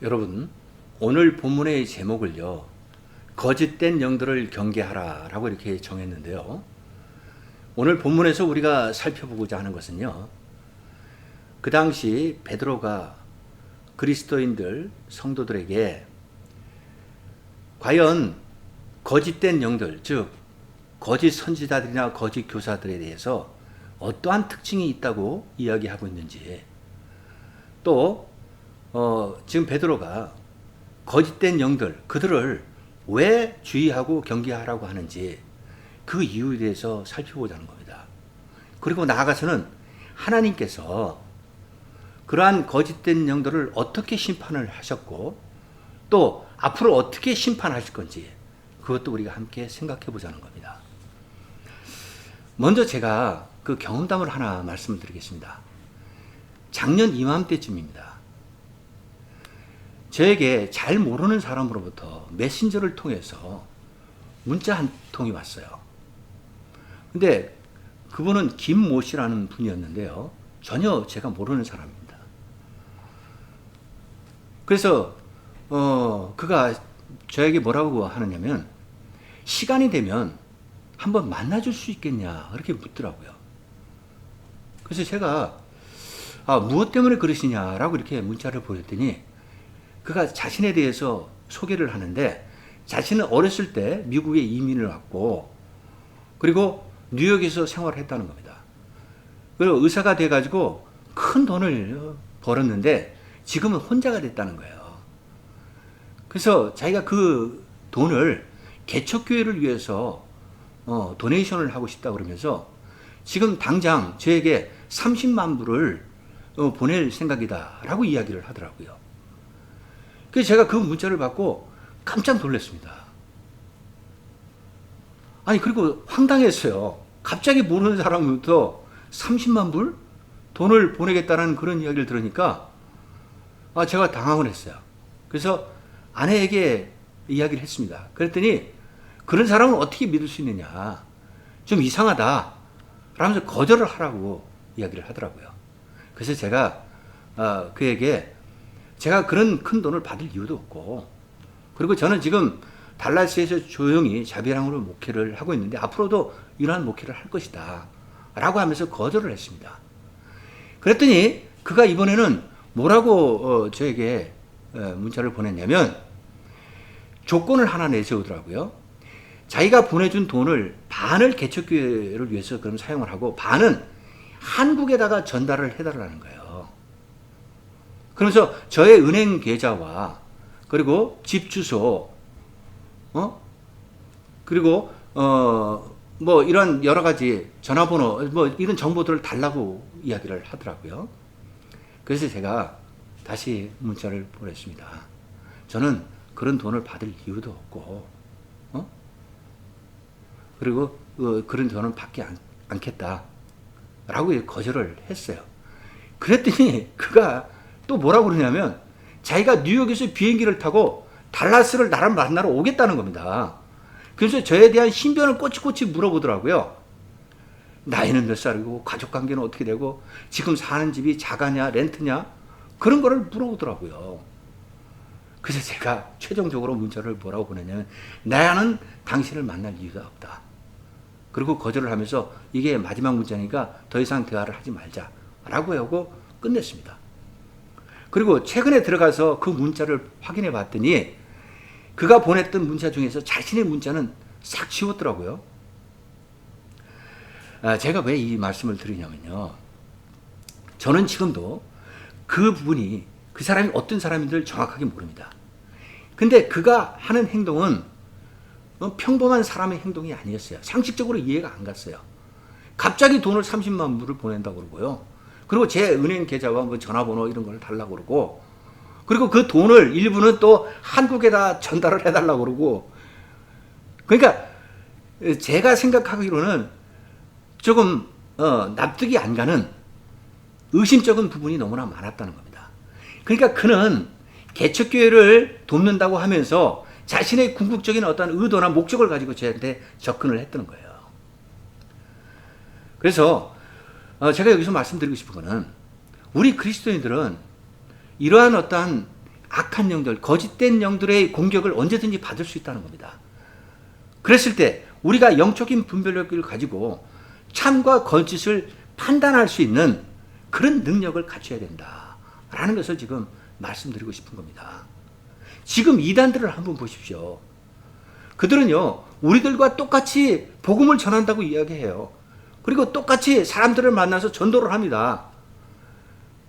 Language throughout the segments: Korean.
여러분, 오늘 본문의 제목을요, 거짓된 영들을 경계하라 라고 이렇게 정했는데요. 오늘 본문에서 우리가 살펴보고자 하는 것은요, 그 당시 베드로가 그리스도인들, 성도들에게 과연 거짓된 영들, 즉 거짓 선지자들이나 거짓 교사들에 대해서 어떠한 특징이 있다고 이야기하고 있는지, 또 지금 베드로가 거짓된 영들, 그들을 왜 주의하고 경계하라고 하는지 그 이유에 대해서 살펴보자는 겁니다. 그리고 나아가서는 하나님께서 그러한 거짓된 영들을 어떻게 심판을 하셨고 또 앞으로 어떻게 심판하실 건지 그것도 우리가 함께 생각해 보자는 겁니다. 먼저 제가 그 경험담을 하나 말씀을 드리겠습니다. 작년 이맘때쯤입니다. 저에게 잘 모르는 사람으로부터 메신저를 통해서 문자 한 통이 왔어요. 근데 그분은 김모 씨라는 분이었는데요. 전혀 제가 모르는 사람입니다. 그래서 그가 저에게 뭐라고 하느냐면 시간이 되면 한번 만나줄 수 있겠냐 그렇게 묻더라고요. 그래서 제가 무엇 때문에 그러시냐라고 이렇게 문자를 보냈더니 그가 자신에 대해서 소개를 하는데 자신은 어렸을 때 미국에 이민을 왔고 그리고 뉴욕에서 생활을 했다는 겁니다. 그리고 의사가 돼가지고 큰 돈을 벌었는데 지금은 혼자가 됐다는 거예요. 그래서 자기가 그 돈을 개척교회를 위해서 도네이션을 하고 싶다 그러면서 지금 당장 저에게 30만 불을 보낼 생각이다 라고 이야기를 하더라고요. 그래서 제가 그 문자를 받고 깜짝 놀랐습니다. 아니 그리고 황당했어요. 갑자기 모르는 사람부터 30만 불? 돈을 보내겠다는 그런 이야기를 들으니까 제가 당황을 했어요. 그래서 아내에게 이야기를 했습니다. 그랬더니 그런 사람은 어떻게 믿을 수 있느냐. 좀 이상하다. 라면서 거절을 하라고 이야기를 하더라고요. 그래서 제가 그에게 제가 그런 큰 돈을 받을 이유도 없고 그리고 저는 지금 달라스에서 조용히 자비랑으로 목회를 하고 있는데 앞으로도 이러한 목회를 할 것이다. 라고 하면서 거절을 했습니다. 그랬더니 그가 이번에는 뭐라고 저에게 문자를 보냈냐면 조건을 하나 내세우더라고요. 자기가 보내준 돈을 반을 개척교회를 위해서 그럼 사용을 하고 반은 한국에다가 전달을 해달라는 거예요. 그러면서 저의 은행 계좌와 그리고 집 주소, 그리고 뭐 이런 여러 가지 전화번호 뭐 이런 정보들을 달라고 이야기를 하더라고요. 그래서 제가 다시 문자를 보냈습니다. 저는 그런 돈을 받을 이유도 없고, 그리고 그런 돈은 받지 않겠다. 라고 거절을 했어요. 그랬더니 그가 또 뭐라고 그러냐면 자기가 뉴욕에서 비행기를 타고 달라스를 나를 만나러 오겠다는 겁니다. 그래서 저에 대한 신변을 꼬치꼬치 물어보더라고요. 나이는 몇 살이고 가족관계는 어떻게 되고 지금 사는 집이 자가냐 렌트냐 그런 거를 물어보더라고요. 그래서 제가 최종적으로 문자를 뭐라고 보냈냐면 나는 당신을 만날 이유가 없다. 그리고 거절을 하면서 이게 마지막 문자니까 더 이상 대화를 하지 말자 라고 하고 끝냈습니다. 그리고 최근에 들어가서 그 문자를 확인해 봤더니 그가 보냈던 문자 중에서 자신의 문자는 싹 지웠더라고요. 제가 왜 이 말씀을 드리냐면요. 저는 지금도 그분이 그 사람이 어떤 사람인지를 정확하게 모릅니다. 근데 그가 하는 행동은 평범한 사람의 행동이 아니었어요. 상식적으로 이해가 안 갔어요. 갑자기 돈을 30만 불을 보낸다고 그러고요. 그리고 제 은행 계좌와 뭐 전화번호 이런 걸 달라고 그러고 그리고 그 돈을 일부는 또 한국에다 전달을 해달라고 그러고 그러니까 제가 생각하기로는 조금 납득이 안 가는 의심적인 부분이 너무나 많았다는 겁니다. 그러니까 그는 개척교회를 돕는다고 하면서 자신의 궁극적인 어떤 의도나 목적을 가지고 저한테 접근을 했던 거예요. 그래서 제가 여기서 말씀드리고 싶은 거는 우리 그리스도인들은 이러한 어떠한 악한 영들, 거짓된 영들의 공격을 언제든지 받을 수 있다는 겁니다. 그랬을 때 우리가 영적인 분별력을 가지고 참과 거짓을 판단할 수 있는 그런 능력을 갖춰야 된다라는 것을 지금 말씀드리고 싶은 겁니다. 지금 이단들을 한번 보십시오. 그들은요, 우리들과 똑같이 복음을 전한다고 이야기해요. 그리고 똑같이 사람들을 만나서 전도를 합니다.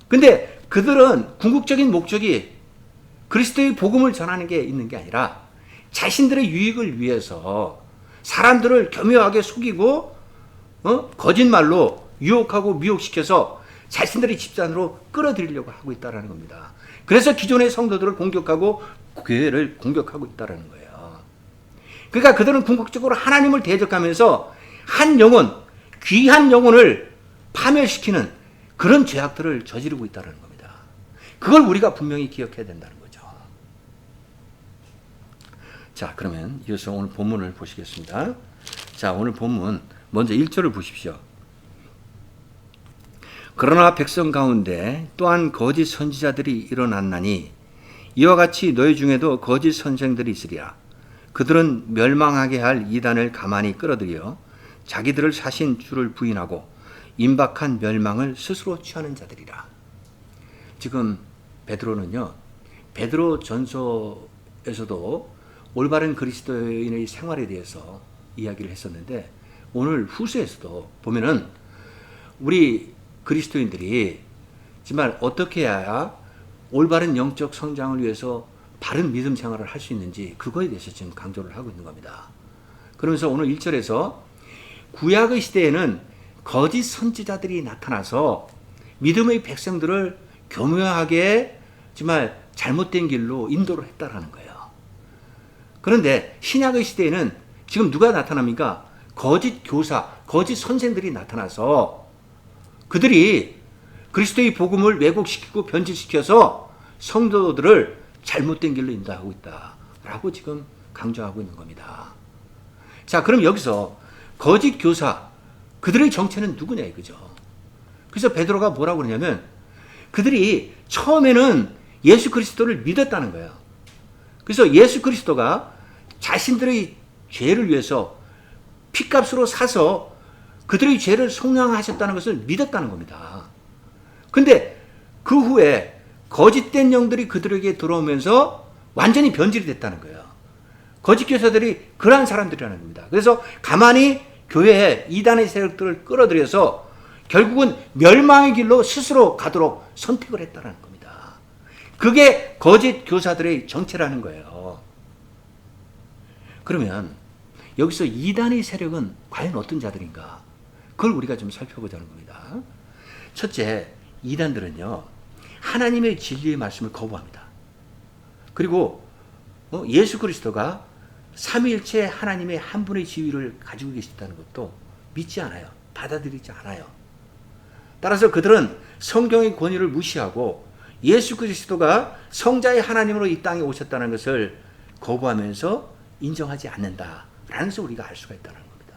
근데 그들은 궁극적인 목적이 그리스도의 복음을 전하는 게 있는 게 아니라 자신들의 유익을 위해서 사람들을 교묘하게 속이고 거짓말로 유혹하고 미혹시켜서 자신들의 집단으로 끌어들이려고 하고 있다는 겁니다. 그래서 기존의 성도들을 공격하고 교회를 공격하고 있다는 거예요. 그러니까 그들은 궁극적으로 하나님을 대적하면서 한 영혼, 귀한 영혼을 파멸시키는 그런 죄악들을 저지르고 있다는 겁니다. 그걸 우리가 분명히 기억해야 된다는 거죠. 자, 그러면 이어서 오늘 본문을 보시겠습니다. 자, 오늘 본문 먼저 1절을 보십시오. 그러나 백성 가운데 또한 거짓 선지자들이 일어났나니 이와 같이 너희 중에도 거짓 선생들이 있으리라. 그들은 멸망하게 할 이단을 가만히 끌어들여 자기들을 사신 주를 부인하고 임박한 멸망을 스스로 취하는 자들이라. 지금 베드로는요, 베드로 전서에서도 올바른 그리스도인의 생활에 대해서 이야기를 했었는데 오늘 후서에서도 보면은 우리 그리스도인들이 정말 어떻게 해야 올바른 영적 성장을 위해서 바른 믿음 생활을 할 수 있는지 그거에 대해서 지금 강조를 하고 있는 겁니다. 그러면서 오늘 1절에서 구약의 시대에는 거짓 선지자들이 나타나서 믿음의 백성들을 교묘하게 정말 잘못된 길로 인도를 했다라는 거예요. 그런데 신약의 시대에는 지금 누가 나타납니까? 거짓 교사, 거짓 선생들이 나타나서 그들이 그리스도의 복음을 왜곡시키고 변질시켜서 성도들을 잘못된 길로 인도하고 있다라고 지금 강조하고 있는 겁니다. 자, 그럼 여기서 거짓 교사, 그들의 정체는 누구냐 이거죠. 그래서 베드로가 뭐라고 그러냐면 그들이 처음에는 예수 그리스도를 믿었다는 거예요. 그래서 예수 그리스도가 자신들의 죄를 위해서 핏값으로 사서 그들의 죄를 속량하셨다는 것을 믿었다는 겁니다. 근데 그 후에 거짓된 영들이 그들에게 들어오면서 완전히 변질이 됐다는 거예요. 거짓 교사들이 그러한 사람들이라는 겁니다. 그래서 가만히 교회에 이단의 세력들을 끌어들여서 결국은 멸망의 길로 스스로 가도록 선택을 했다는 겁니다. 그게 거짓 교사들의 정체라는 거예요. 그러면 여기서 이단의 세력은 과연 어떤 자들인가? 그걸 우리가 좀 살펴보자는 겁니다. 첫째, 이단들은요, 하나님의 진리의 말씀을 거부합니다. 그리고 예수 그리스도가 삼위일체 하나님의 한 분의 지위를 가지고 계시다는 것도 믿지 않아요. 받아들이지 않아요. 따라서 그들은 성경의 권위를 무시하고 예수 그리스도가 성자의 하나님으로 이 땅에 오셨다는 것을 거부하면서 인정하지 않는다라는 것을 우리가 알 수가 있다는 겁니다.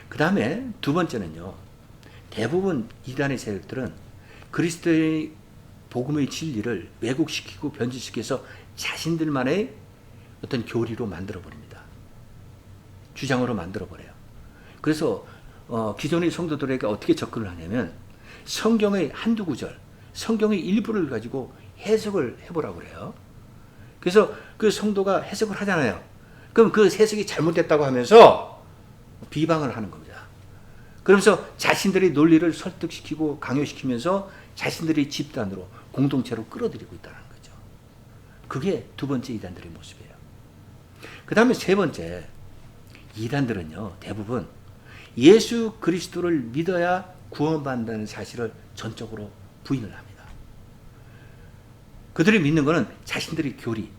그 다음에 두 번째는요, 대부분 이단의 세력들은 그리스도의 복음의 진리를 왜곡시키고 변질시켜서 자신들만의 어떤 교리로 만들어버립니다. 주장으로 만들어버려요. 그래서 기존의 성도들에게 어떻게 접근을 하냐면 성경의 한두 구절, 성경의 일부를 가지고 해석을 해보라고 그래요. 그래서 그 성도가 해석을 하잖아요. 그럼 그 해석이 잘못됐다고 하면서 비방을 하는 겁니다. 그러면서 자신들의 논리를 설득시키고 강요시키면서 자신들의 집단으로 공동체로 끌어들이고 있다는 거죠. 그게 두 번째 이단들의 모습이에요. 그 다음에 세 번째, 이단들은요, 대부분 예수 그리스도를 믿어야 구원받는다는 사실을 전적으로 부인을 합니다. 그들이 믿는 것은 자신들의 교리,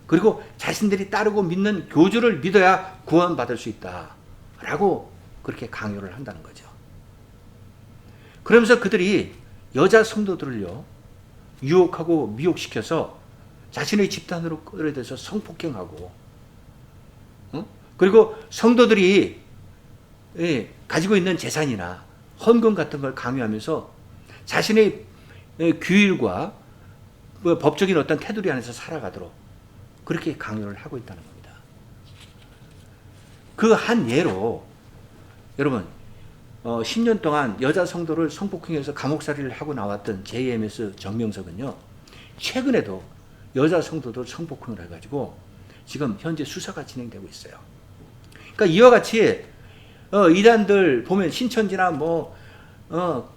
그리고 자신들이 따르고 믿는 교주를 믿어야 구원받을 수 있다라고 그렇게 강요를 한다는 거죠. 그러면서 그들이 여자 성도들을요, 유혹하고 미혹시켜서 자신의 집단으로 끌어들여서 성폭행하고, 그리고 성도들이 가지고 있는 재산이나 헌금 같은 걸 강요하면서 자신의 규율과 뭐 법적인 어떤 테두리 안에서 살아가도록 그렇게 강요를 하고 있다는 겁니다. 그 한 예로 여러분 10년 동안 여자 성도를 성폭행해서 감옥살이를 하고 나왔던 JMS 정명석은요, 최근에도 여자 성도들 성폭행을 해가지고 지금 현재 수사가 진행되고 있어요. 그러니까 이와 같이 이단들 보면 신천지나 뭐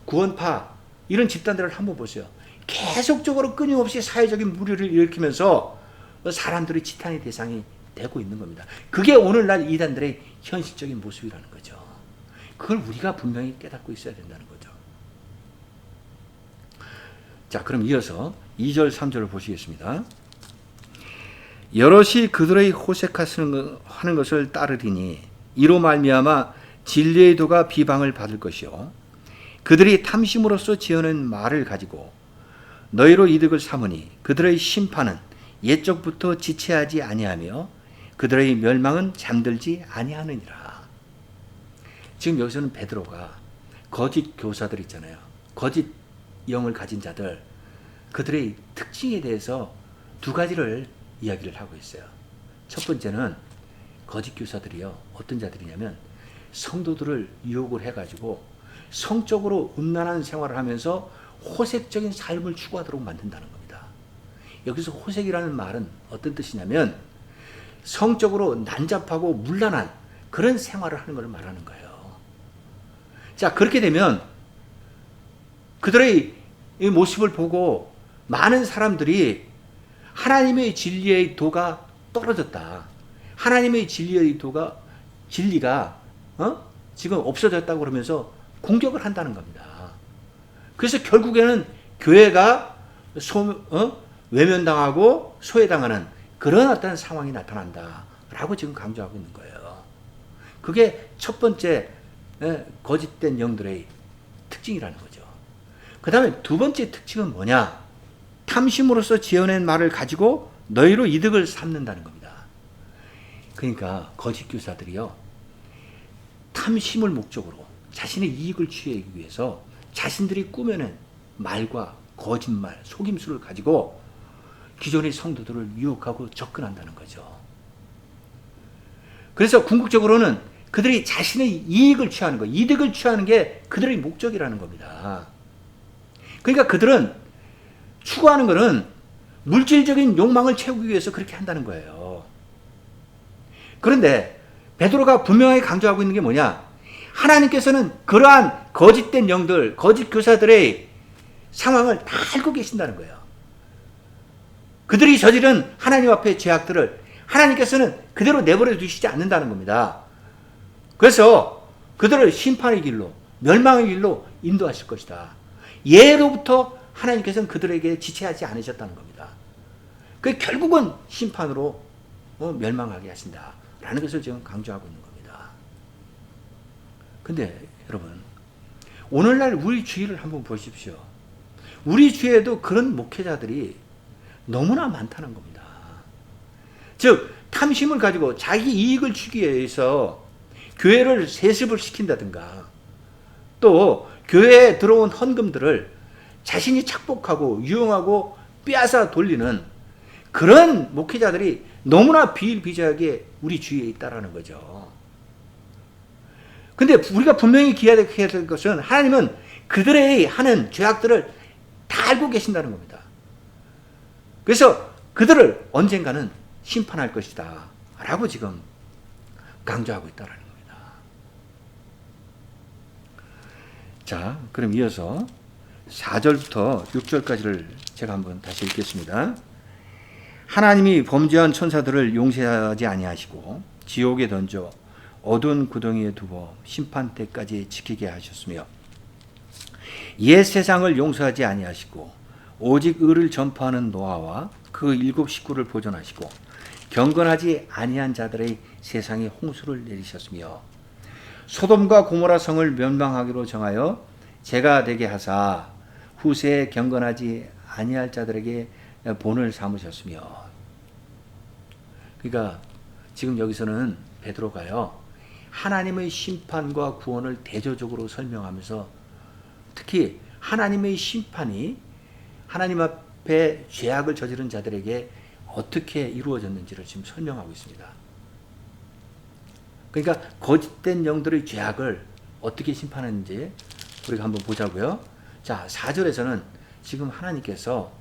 구원파 이런 집단들을 한번 보세요. 계속적으로 끊임없이 사회적인 물의를 일으키면서 사람들의 지탄의 대상이 되고 있는 겁니다. 그게 오늘날 이단들의 현실적인 모습이라는 거죠. 그걸 우리가 분명히 깨닫고 있어야 된다는 거죠. 자, 그럼 이어서 2절 3절을 보시겠습니다. 여럿이 그들의 호색하는 것을 따르리니 이로 말미암아 진리의 도가 비방을 받을 것이요 그들이 탐심으로써 지어낸 말을 가지고 너희로 이득을 삼으니 그들의 심판은 옛적부터 지체하지 아니하며 그들의 멸망은 잠들지 아니하느니라. 지금 여기서는 베드로가 거짓 교사들 있잖아요. 거짓 영을 가진 자들, 그들의 특징에 대해서 두 가지를 이야기를 하고 있어요. 첫 번째는 거짓 교사들이요, 어떤 자들이냐면 성도들을 유혹을 해가지고 성적으로 음란한 생활을 하면서 호색적인 삶을 추구하도록 만든다는 겁니다. 여기서 호색이라는 말은 어떤 뜻이냐면 성적으로 난잡하고 문란한 그런 생활을 하는 것을 말하는 거예요. 자, 그렇게 되면 그들의 이 모습을 보고 많은 사람들이 하나님의 진리의 도가 떨어졌다, 하나님의 진리의 진리가 지금 없어졌다고 그러면서 공격을 한다는 겁니다. 그래서 결국에는 교회가 외면당하고 소외당하는 그런 어떤 상황이 나타난다라고 지금 강조하고 있는 거예요. 그게 첫 번째 거짓된 영들의 특징이라는 거죠. 그 다음에 두 번째 특징은 뭐냐? 탐심으로써 지어낸 말을 가지고 너희로 이득을 삼는다는 겁니다. 그러니까 거짓 교사들이요, 탐심을 목적으로 자신의 이익을 취하기 위해서 자신들이 꾸며낸 말과 거짓말, 속임수를 가지고 기존의 성도들을 유혹하고 접근한다는 거죠. 그래서 궁극적으로는 그들이 자신의 이익을 취하는 것, 이득을 취하는 게 그들의 목적이라는 겁니다. 그러니까 그들은 추구하는 것은 물질적인 욕망을 채우기 위해서 그렇게 한다는 거예요. 그런데 베드로가 분명하게 강조하고 있는 게 뭐냐? 하나님께서는 그러한 거짓된 영들, 거짓 교사들의 상황을 다 알고 계신다는 거예요. 그들이 저지른 하나님 앞의 죄악들을 하나님께서는 그대로 내버려 두시지 않는다는 겁니다. 그래서 그들을 심판의 길로, 멸망의 길로 인도하실 것이다. 예로부터 하나님께서는 그들에게 지체하지 않으셨다는 겁니다. 그 결국은 심판으로 멸망하게 하신다라는 것을 지금 강조하고 있는 겁니다. 근데 여러분, 오늘날 우리 주위를 한번 보십시오. 우리 주위에도 그런 목회자들이 너무나 많다는 겁니다. 즉 탐심을 가지고 자기 이익을 취하기 위해서 교회를 세습을 시킨다든가, 또 교회에 들어온 헌금들을 자신이 착복하고 유용하고 빼앗아 돌리는 그런 목회자들이 너무나 비일비재하게 우리 주위에 있다라는 거죠. 근데 우리가 분명히 기억해야 될 것은 하나님은 그들의 하는 죄악들을 다 알고 계신다는 겁니다. 그래서 그들을 언젠가는 심판할 것이다 라고 지금 강조하고 있다는 겁니다. 자, 그럼 이어서 4절부터 6절까지를 제가 한번 다시 읽겠습니다. 하나님이 범죄한 천사들을 용서하지 아니하시고 지옥에 던져 어두운 구덩이에 두고 심판 때까지 지키게 하셨으며 옛 세상을 용서하지 아니하시고 오직 의를 전파하는 노아와 그 7 식구를 보존하시고 경건하지 아니한 자들의 세상에 홍수를 내리셨으며 소돔과 고모라 성을 멸망하기로 정하여 재가 되게 하사 후세에 경건하지 아니할 자들에게 본을 삼으셨으며. 그러니까 지금 여기서는 베드로가요, 하나님의 심판과 구원을 대조적으로 설명하면서 특히 하나님의 심판이 하나님 앞에 앞에 죄악을 저지른 자들에게 어떻게 이루어졌는지를 지금 설명하고 있습니다. 그러니까 거짓된 영들의 죄악을 어떻게 심판하는지 우리가 한번 보자고요. 자, 4절에서는 지금 하나님께서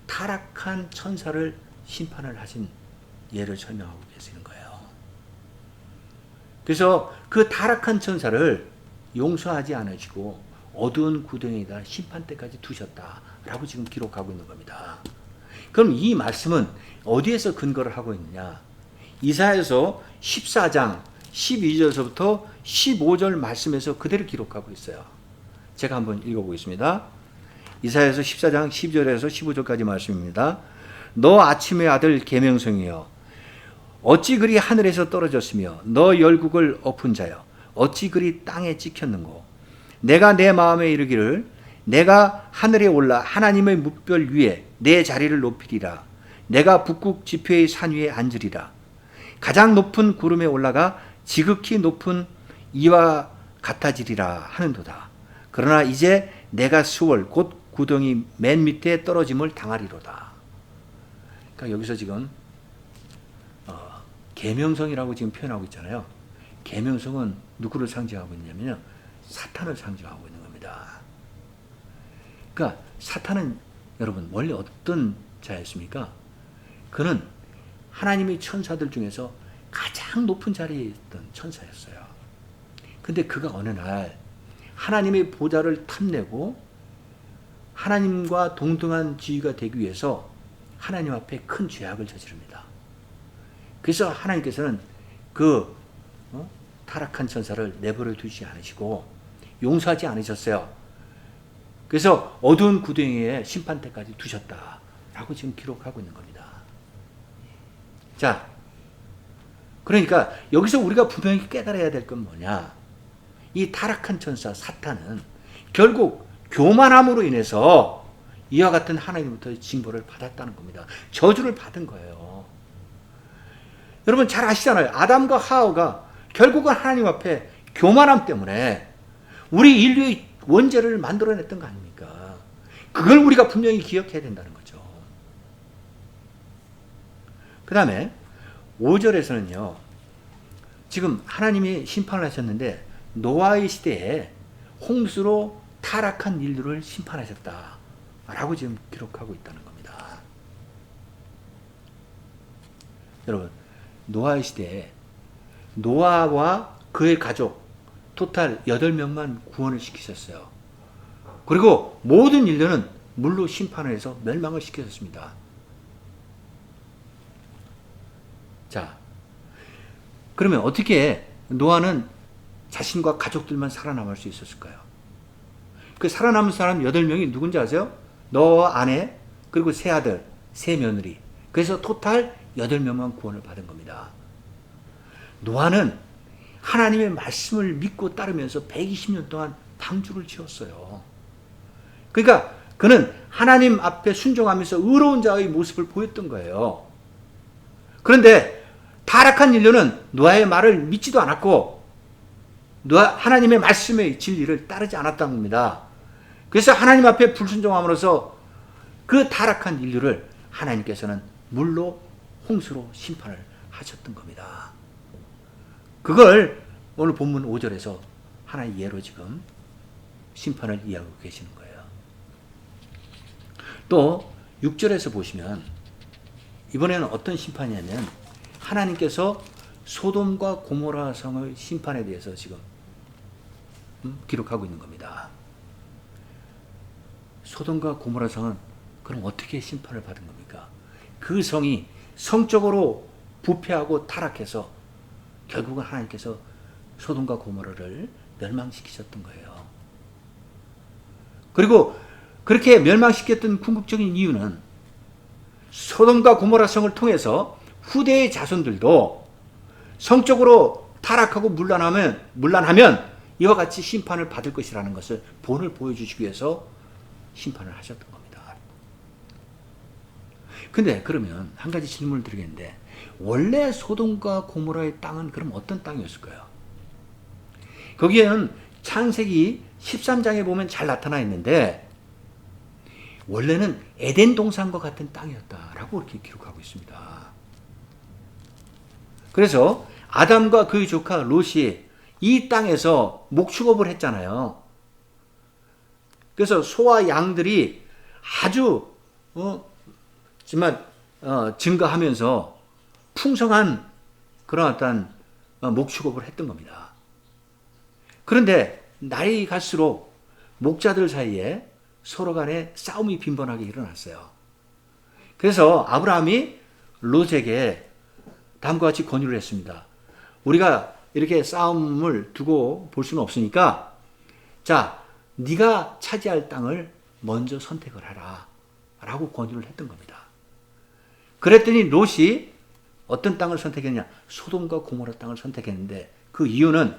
타락한 천사를 심판을 하신 예를 설명하고 계시는 거예요. 그래서 그 타락한 천사를 용서하지 않으시고 어두운 구덩이에다 심판 때까지 두셨다라고 지금 기록하고 있는 겁니다. 그럼 이 말씀은 어디에서 근거를 하고 있느냐? 이사야서 14장 12절에서부터 15절 말씀에서 그대로 기록하고 있어요. 제가 한번 읽어보겠습니다. 이사야서 14장 12절에서 15절까지 말씀입니다. 너 아침의 아들 계명성이여, 어찌 그리 하늘에서 떨어졌으며 너 열국을 엎은 자여, 어찌 그리 땅에 찍혔는고. 내가 내 마음에 이르기를 내가 하늘에 올라 하나님의 뭇별 위에 내 자리를 높이리라. 내가 북극 지표의 산 위에 앉으리라. 가장 높은 구름에 올라가 지극히 높은 이와 같아지리라 하는도다. 그러나 이제 내가 수월 곧 구덩이 맨 밑에 떨어짐을 당하리로다. 그러니까 여기서 지금 계명성이라고 지금 표현하고 있잖아요. 계명성은 누구를 상징하고 있냐면요, 사탄을 상징하고 있는 겁니다. 그러니까 사탄은 여러분 원래 어떤 자였습니까? 그는 하나님의 천사들 중에서 가장 높은 자리에 있던 천사였어요. 근데 그가 어느 날 하나님의 보좌를 탐내고 하나님과 동등한 지위가 되기 위해서 하나님 앞에 큰 죄악을 저지릅니다. 그래서 하나님께서는 그 타락한 천사를 내버려 두지 않으시고 용서하지 않으셨어요. 그래서 어두운 구덩이에 심판 때까지 두셨다라고 지금 기록하고 있는 겁니다. 자, 그러니까 여기서 우리가 분명히 깨달아야 될 건 뭐냐? 이 타락한 천사 사탄은 결국 교만함으로 인해서 이와 같은 하나님부터 징벌을 받았다는 겁니다. 저주를 받은 거예요. 여러분 잘 아시잖아요. 아담과 하와가 결국은 하나님 앞에 교만함 때문에 우리 인류의 원죄를 만들어냈던 거 아닙니까? 그걸 우리가 분명히 기억해야 된다는 거죠. 그 다음에 5절에서는요. 지금 하나님이 심판을 하셨는데 노아의 시대에 홍수로 타락한 인류를 심판하셨다라고 지금 기록하고 있다는 겁니다. 여러분, 노아의 시대에 노아와 그의 가족 토탈 8명만 구원을 시키셨어요. 그리고 모든 인류는 물로 심판을 해서 멸망을 시키셨습니다. 자, 그러면 어떻게 노아는 자신과 가족들만 살아남을 수 있었을까요? 그 살아남은 사람 8명이 누군지 아세요? 노아 아내, 그리고 세 아들, 세 며느리. 그래서 토탈 8명만 구원을 받은 겁니다. 노아는 하나님의 말씀을 믿고 따르면서 120년 동안 방주를 지었어요. 그러니까 그는 하나님 앞에 순종하면서 의로운 자의 모습을 보였던 거예요. 그런데 타락한 인류는 노아의 말을 믿지도 않았고 하나님의 말씀의 진리를 따르지 않았다는 겁니다. 그래서 하나님 앞에 불순종함으로써 그 타락한 인류를 하나님께서는 물로 홍수로 심판을 하셨던 겁니다. 그걸 오늘 본문 5절에서 하나의 예로 지금 심판을 이해하고 계시는 거예요. 또 6절에서 보시면 이번에는 어떤 심판이냐면 하나님께서 소돔과 고모라 성의 심판에 대해서 지금 기록하고 있는 겁니다. 소돔과 고모라 성은 그럼 어떻게 심판을 받은 겁니까? 그 성이 성적으로 부패하고 타락해서 결국은 하나님께서 소돔과 고모라를 멸망시키셨던 거예요. 그리고 그렇게 멸망시켰던 궁극적인 이유는 소돔과 고모라 성을 통해서 후대의 자손들도 성적으로 타락하고 문란하면 이와 같이 심판을 받을 것이라는 것을 본을 보여주시기 위해서 심판을 하셨던 겁니다. 근데 그러면 한 가지 질문을 드리겠는데 원래 소돔과 고모라의 땅은 그럼 어떤 땅이었을까요? 거기에는 창세기 13장에 보면 잘 나타나 있는데 원래는 에덴 동산과 같은 땅이었다라고 이렇게 기록하고 있습니다. 그래서 아담과 그의 조카 롯이 이 땅에서 목축업을 했잖아요. 그래서 소와 양들이 아주 정말 증가하면서 풍성한 그런 어떤 목축업을 했던 겁니다. 그런데 날이 갈수록 목자들 사이에 서로 간에 싸움이 빈번하게 일어났어요. 그래서 아브라함이 롯에게 다음과 같이 권유를 했습니다. 우리가 이렇게 싸움을 두고 볼 수는 없으니까 자, 네가 차지할 땅을 먼저 선택을 하라 라고 권유를 했던 겁니다. 그랬더니 롯이 어떤 땅을 선택했냐? 소돔과 고모라 땅을 선택했는데 그 이유는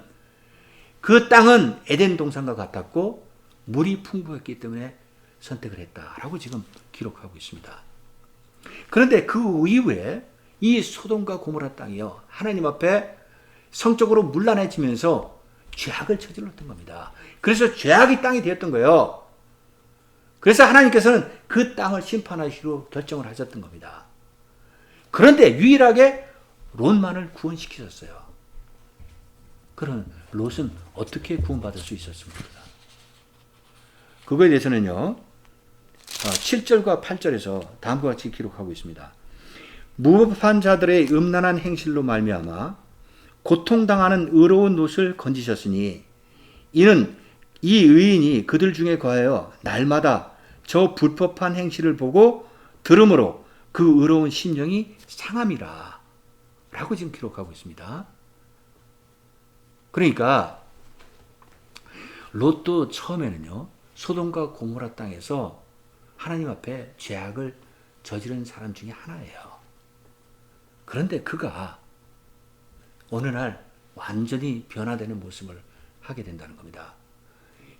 그 땅은 에덴 동산과 같았고 물이 풍부했기 때문에 선택을 했다라고 지금 기록하고 있습니다. 그런데 그 이후에 이 소돔과 고모라 땅이요, 하나님 앞에 성적으로 문란해지면서 죄악을 저질렀던 겁니다. 그래서 죄악이 땅이 되었던 거예요. 그래서 하나님께서는 그 땅을 심판하시기로 결정을 하셨던 겁니다. 그런데 유일하게 롯만을 구원시키셨어요. 그런 롯은 어떻게 구원받을 수 있었습니까? 그거에 대해서는요, 7절과 8절에서 다음과 같이 기록하고 있습니다. 무법한 자들의 음란한 행실로 말미암아 고통당하는 의로운 롯을 건지셨으니 이는 이 의인이 그들 중에 거하여 날마다 저 불법한 행실을 보고 들음으로 그 의로운 심령이 상함이라 라고 지금 기록하고 있습니다. 그러니까 롯도 처음에는요, 소돔과 고모라 땅에서 하나님 앞에 죄악을 저지른 사람 중에 하나예요. 그런데 그가 어느 날 완전히 변화되는 모습을 하게 된다는 겁니다.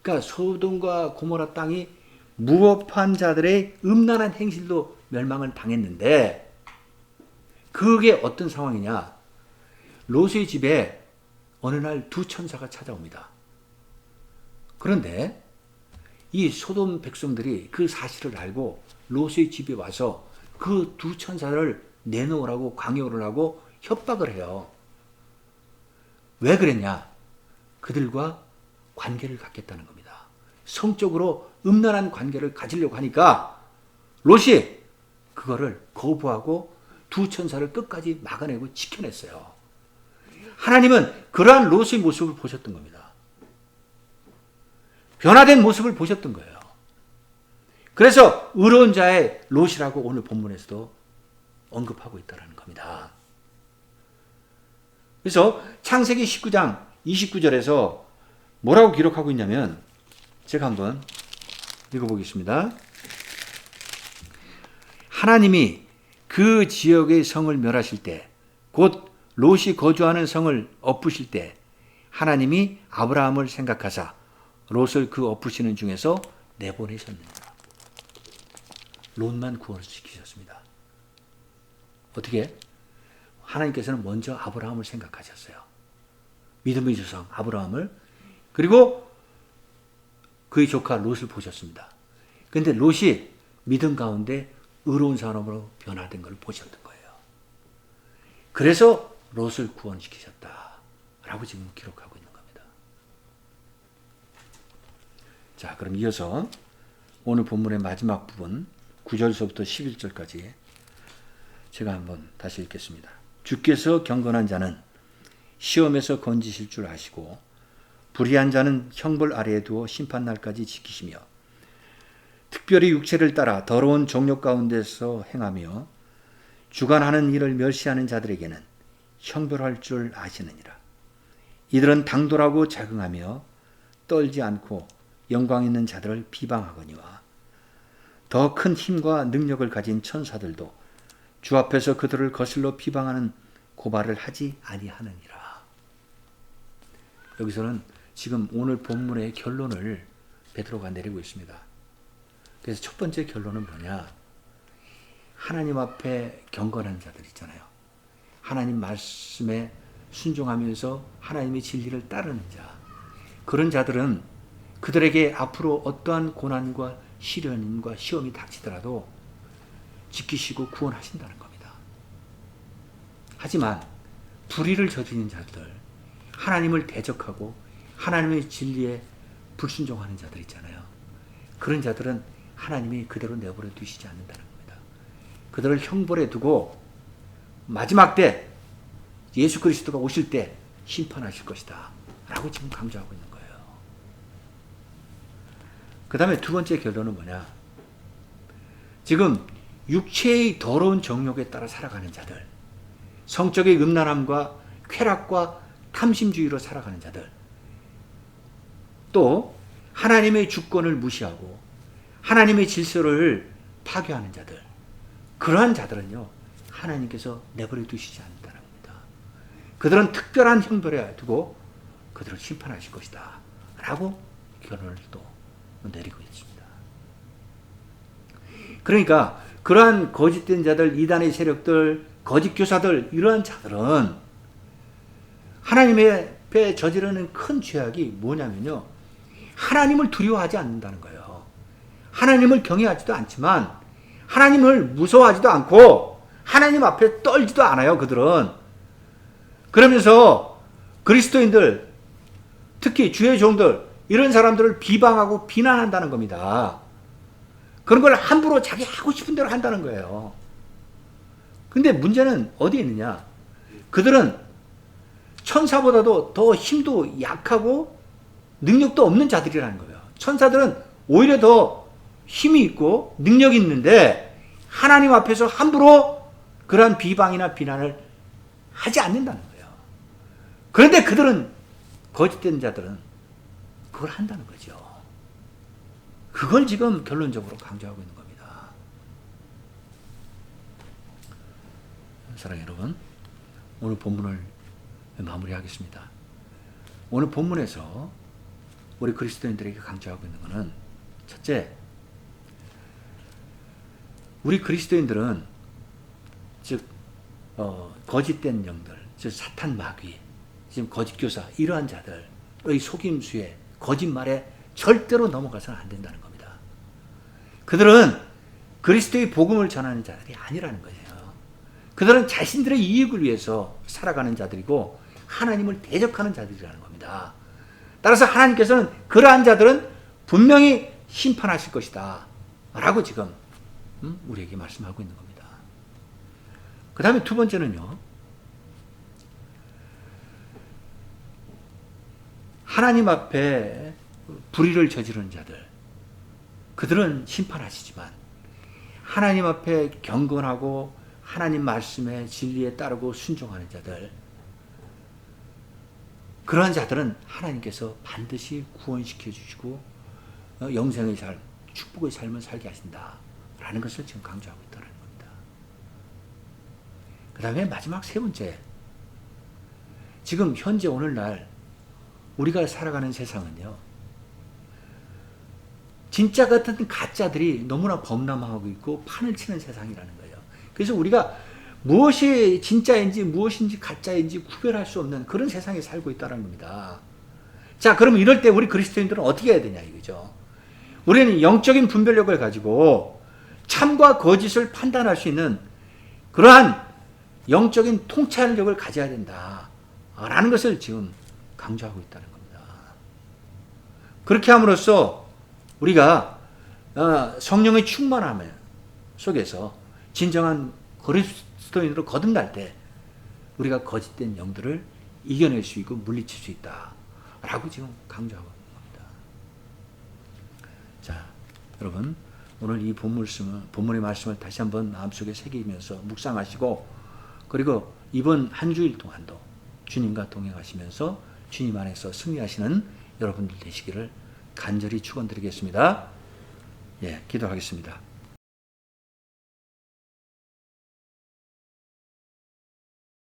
그러니까 소돔과 고모라 땅이 무법한 자들의 음란한 행실로 멸망을 당했는데 그게 어떤 상황이냐? 롯의 집에 어느 날 두 천사가 찾아옵니다. 그런데 이 소돔 백성들이 그 사실을 알고 롯의 집에 와서 그 두 천사를 내놓으라고 강요를 하고 협박을 해요. 왜 그랬냐? 그들과 관계를 갖겠다는 겁니다. 성적으로 음란한 관계를 가지려고 하니까 롯이 그거를 거부하고 두 천사를 끝까지 막아내고 지켜냈어요. 하나님은 그러한 롯의 모습을 보셨던 겁니다. 변화된 모습을 보셨던 거예요. 그래서 의로운 자의 롯이라고 오늘 본문에서도 언급하고 있다는 겁니다. 그래서 창세기 19장 29절에서 뭐라고 기록하고 있냐면 제가 한번 읽어보겠습니다. 하나님이 그 지역의 성을 멸하실 때, 곧 롯이 거주하는 성을 엎으실 때 하나님이 아브라함을 생각하사 롯을 그 엎으시는 중에서 내보내셨느니라. 롯만 구원시키셨습니다. 어떻게? 하나님께서는 먼저 아브라함을 생각하셨어요. 믿음의 조상 아브라함을, 그리고 그의 조카 롯을 보셨습니다. 그런데 롯이 믿음 가운데 의로운 사람으로 변화된 걸 보셨던 거예요. 그래서 롯을 구원시키셨다라고 지금 기록하고 있는 겁니다. 자, 그럼 이어서 오늘 본문의 마지막 부분 9절서부터 11절까지 제가 한번 다시 읽겠습니다. 주께서 경건한 자는 시험에서 건지실 줄 아시고 불의한 자는 형벌 아래에 두어 심판날까지 지키시며 특별히 육체를 따라 더러운 정욕 가운데서 행하며 주관하는 일을 멸시하는 자들에게는 형벌할 줄 아시느니라. 이들은 당돌하고 자긍하며 떨지 않고 영광 있는 자들을 비방하거니와 더 큰 힘과 능력을 가진 천사들도 주 앞에서 그들을 거슬러 비방하는 고발을 하지 아니하느니라. 여기서는 지금 오늘 본문의 결론을 베드로가 내리고 있습니다. 그래서 첫 번째 결론은 뭐냐? 하나님 앞에 경건한 자들 있잖아요. 하나님 말씀에 순종하면서 하나님의 진리를 따르는 자. 그런 자들은 그들에게 앞으로 어떠한 고난과 시련과 시험이 닥치더라도 지키시고 구원하신다는 겁니다. 하지만 불의를 저지르는 자들, 하나님을 대적하고 하나님의 진리에 불순종하는 자들 있잖아요. 그런 자들은 하나님이 그대로 내버려 두시지 않는다는 겁니다. 그들을 형벌에 두고 마지막 때 예수 그리스도가 오실 때 심판하실 것이다 라고 지금 강조하고 있는 거예요. 그 다음에 두 번째 결론은 뭐냐, 지금 육체의 더러운 정욕에 따라 살아가는 자들, 성적인 음란함과 쾌락과 탐심주의로 살아가는 자들, 또 하나님의 주권을 무시하고 하나님의 질서를 파괴하는 자들, 그러한 자들은요 하나님께서 내버려 두시지 않는다는 겁니다. 그들은 특별한 형벌에 두고 그들을 심판하실 것이다 라고 결론을 또 내리고 있습니다. 그러니까 그러한 거짓된 자들, 이단의 세력들, 거짓 교사들, 이러한 자들은 하나님의 앞에 저지르는 큰 죄악이 뭐냐면요, 하나님을 두려워하지 않는다는 거예요. 하나님을 경외하지도 않지만 하나님을 무서워하지도 않고 하나님 앞에 떨지도 않아요. 그들은. 그러면서 그리스도인들, 특히 주의 종들, 이런 사람들을 비방하고 비난한다는 겁니다. 그런 걸 함부로 자기 하고 싶은 대로 한다는 거예요. 근데 문제는 어디에 있느냐, 그들은 천사보다도 더 힘도 약하고 능력도 없는 자들이라는 거예요. 천사들은 오히려 더 힘이 있고 능력이 있는데 하나님 앞에서 함부로 그러한 비방이나 비난을 하지 않는다는 거예요. 그런데 그들은, 거짓된 자들은 그걸 한다는 거죠. 그걸 지금 결론적으로 강조하고 있는 겁니다. 사랑하는 여러분, 오늘 본문을 마무리하겠습니다. 오늘 본문에서 우리 그리스도인들에게 강조하고 있는 것은, 첫째, 우리 그리스도인들은 즉 거짓된 영들, 즉 사탄 마귀, 지금 거짓 교사, 이러한 자들의 속임수에, 거짓말에 절대로 넘어가서는 안 된다는 겁니다. 그들은 그리스도의 복음을 전하는 자들이 아니라는 거예요. 그들은 자신들의 이익을 위해서 살아가는 자들이고 하나님을 대적하는 자들이라는 겁니다. 따라서 하나님께서는 그러한 자들은 분명히 심판하실 것이다 라고 지금 우리에게 말씀하고 있는 겁니다. 그 다음에 두 번째는요, 하나님 앞에 불의를 저지르는 자들, 그들은 심판하시지만 하나님 앞에 경건하고 하나님 말씀에 진리에 따르고 순종하는 자들, 그러한 자들은 하나님께서 반드시 구원시켜 주시고 영생의 삶, 축복의 삶을 살게 하신다 라는 것을 지금 강조하고 있다는 겁니다. 그 다음에 마지막 세 번째, 지금 현재 오늘날 우리가 살아가는 세상은요, 진짜 같은 가짜들이 너무나 범람하고 있고 판을 치는 세상이라는 거예요. 그래서 우리가 무엇이 진짜인지 무엇인지 가짜인지 구별할 수 없는 그런 세상에 살고 있다는 겁니다. 자, 그럼 이럴 때 우리 그리스도인들은 어떻게 해야 되냐 이거죠. 우리는 영적인 분별력을 가지고 참과 거짓을 판단할 수 있는 그러한 영적인 통찰력을 가져야 된다라는 것을 지금 강조하고 있다는 겁니다. 그렇게 함으로써 우리가 성령의 충만함 속에서 진정한 그리스도인으로 거듭날 때 우리가 거짓된 영들을 이겨낼 수 있고 물리칠 수 있다라고 지금 강조하고 있는 겁니다. 자, 여러분, 오늘 이 본문의 말씀을 다시 한번 마음속에 새기면서 묵상하시고, 그리고 이번 한 주일 동안도 주님과 동행하시면서 주님 안에서 승리하시는 여러분들 되시기를 간절히 축원드리겠습니다. 예, 기도하겠습니다.